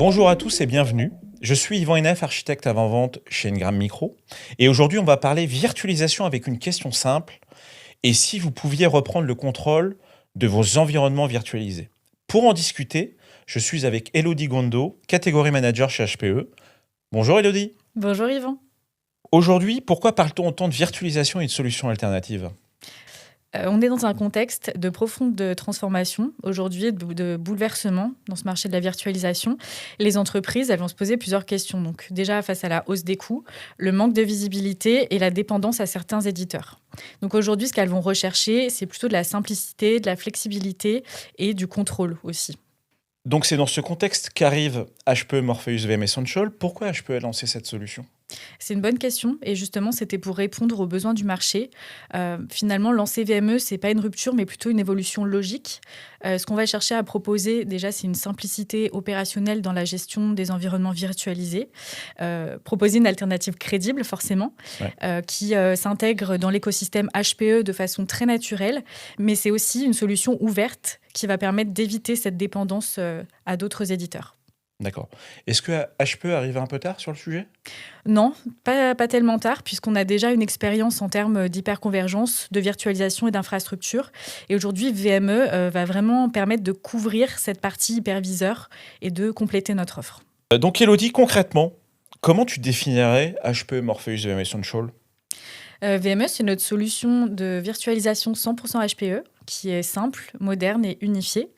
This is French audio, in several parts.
Bonjour à tous et bienvenue. Je suis Yvan Henef, architecte avant-vente chez Ingram Micro. Et aujourd'hui, on va parler virtualisation avec une question simple. Et si vous pouviez reprendre le contrôle de vos environnements virtualisés? Pour en discuter, je suis avec Elodie Gondo, catégorie manager chez HPE. Bonjour Elodie. Bonjour Yvan. Aujourd'hui, pourquoi parle-t-on autant de virtualisation et de solutions alternatives? On est dans un contexte de profonde transformation aujourd'hui, de bouleversement dans ce marché de la virtualisation. Les entreprises, elles vont se poser plusieurs questions. Donc déjà, face à la hausse des coûts, le manque de visibilité et la dépendance à certains éditeurs. Donc aujourd'hui, ce qu'elles vont rechercher, c'est plutôt de la simplicité, de la flexibilité et du contrôle aussi. Donc c'est dans ce contexte qu'arrive HPE Morpheus VM Essential. Pourquoi HPE a lancé cette solution? C'est une bonne question et justement, c'était pour répondre aux besoins du marché. Finalement, lancer VME, c'est pas une rupture, mais plutôt une évolution logique. Ce qu'on va chercher à proposer, déjà, c'est une simplicité opérationnelle dans la gestion des environnements virtualisés. Proposer une alternative crédible, forcément, Ouais. qui s'intègre dans l'écosystème HPE de façon très naturelle, mais c'est aussi une solution ouverte qui va permettre d'éviter cette dépendance à d'autres éditeurs. D'accord. Est-ce que HPE arrive un peu tard sur le sujet? Non, pas tellement tard, puisqu'on a déjà une expérience en termes d'hyperconvergence, de virtualisation et d'infrastructure. Et aujourd'hui, VME va vraiment permettre de couvrir cette partie hyperviseur et de compléter notre offre. Donc Elodie, concrètement, comment tu définirais HPE Morpheus VM Essential? VME, c'est notre solution de virtualisation 100% HPE, qui est simple, moderne et unifiée.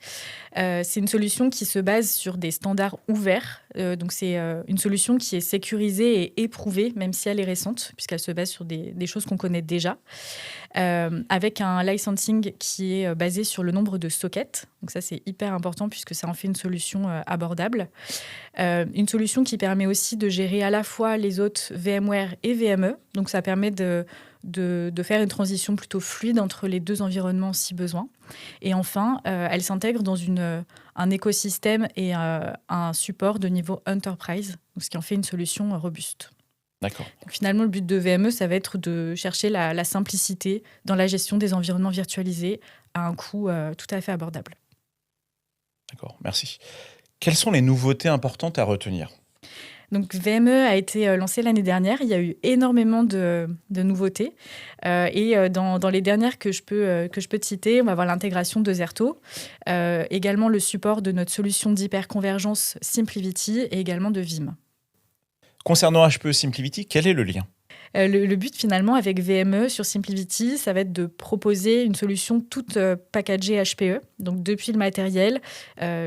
C'est une solution qui se base sur des standards ouverts. Donc, c'est une solution qui est sécurisée et éprouvée, même si elle est récente, puisqu'elle se base sur des choses qu'on connaît déjà, avec un licensing qui est basé sur le nombre de sockets. Donc, ça, c'est hyper important, puisque ça en fait une solution abordable. Une solution qui permet aussi de gérer à la fois les hôtes VMware et VME. Donc, ça permet de faire une transition plutôt fluide entre les deux environnements si besoin. Et enfin, elle s'intègre dans un écosystème et un support de niveau enterprise, donc ce qui en fait une solution robuste. D'accord. Donc finalement, le but de VME, ça va être de chercher la simplicité dans la gestion des environnements virtualisés à un coût tout à fait abordable. D'accord, merci. Quelles sont les nouveautés importantes à retenir? Donc VME a été lancé l'année dernière. Il y a eu énormément de nouveautés. Dans les dernières que je peux te citer, on va avoir l'intégration de Zerto, également le support de notre solution d'hyperconvergence SimpliVity et également de Vim. Concernant HPE SimpliVity, quel est le lien? Le but finalement avec VME sur SimpliVity, ça va être de proposer une solution toute packagée HPE, donc depuis le matériel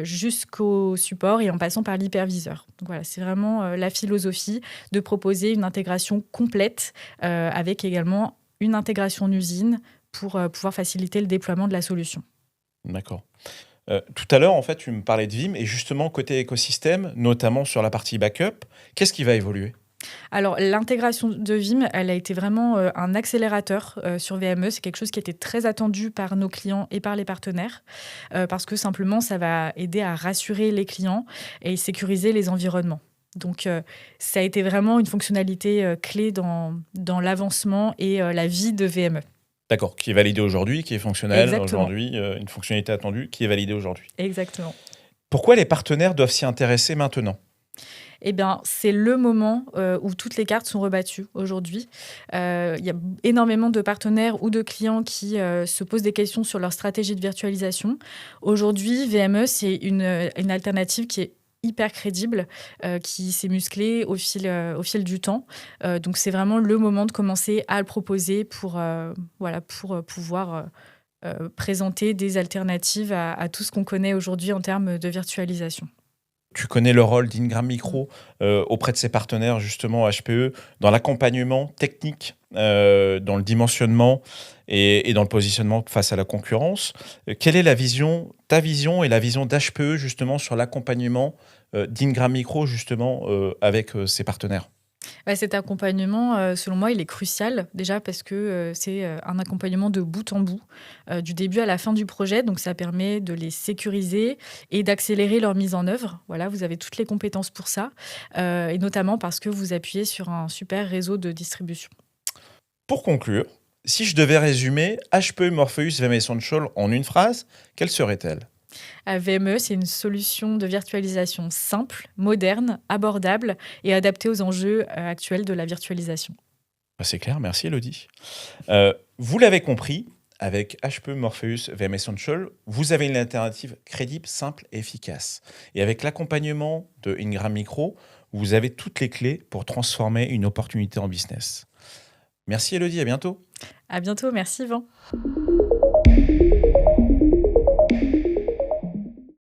jusqu'au support et en passant par l'hyperviseur. Donc voilà, c'est vraiment la philosophie de proposer une intégration complète avec également une intégration en usine pour pouvoir faciliter le déploiement de la solution. D'accord. Tout à l'heure, en fait, tu me parlais de Vim et justement côté écosystème, notamment sur la partie backup, qu'est-ce qui va évoluer? Alors, l'intégration de Vim, elle a été vraiment un accélérateur sur VME. C'est quelque chose qui était très attendu par nos clients et par les partenaires, parce que simplement, ça va aider à rassurer les clients et sécuriser les environnements. Donc, ça a été vraiment une fonctionnalité clé dans l'avancement et la vie de VME. D'accord, qui est validé aujourd'hui, qui est fonctionnel Exactement, aujourd'hui, une fonctionnalité attendue qui est validée aujourd'hui. exactement. Pourquoi les partenaires doivent s'y intéresser maintenant? Eh bien, c'est le moment où toutes les cartes sont rebattues aujourd'hui. Il y a énormément de partenaires ou de clients qui se posent des questions sur leur stratégie de virtualisation. Aujourd'hui, VME, c'est une alternative qui est hyper crédible, qui s'est musclée au fil du temps. Donc, c'est vraiment le moment de commencer à le proposer pour pouvoir présenter des alternatives à tout ce qu'on connaît aujourd'hui en termes de virtualisation. Tu connais le rôle d'Ingram Micro auprès de ses partenaires, justement HPE, dans l'accompagnement technique, dans le dimensionnement et dans le positionnement face à la concurrence. Quelle est ta vision et la vision d'HPE justement sur l'accompagnement d'Ingram Micro justement avec ses partenaires? Bah, cet accompagnement, selon moi, il est crucial. Déjà parce que, c'est, un accompagnement de bout en bout, du début à la fin du projet. Donc ça permet de les sécuriser et d'accélérer leur mise en œuvre. Voilà, vous avez toutes les compétences pour ça, et notamment parce que vous appuyez sur un super réseau de distribution. Pour conclure, si je devais résumer HPE Morpheus VM Essential en une phrase, quelle serait-elle? VME, c'est une solution de virtualisation simple, moderne, abordable et adaptée aux enjeux actuels de la virtualisation. C'est clair, merci Elodie. Vous l'avez compris, avec HPE Morpheus VM Essential, vous avez une alternative crédible, simple et efficace. Et avec l'accompagnement de Ingram Micro, vous avez toutes les clés pour transformer une opportunité en business. Merci Elodie, à bientôt. À bientôt, merci Yvan.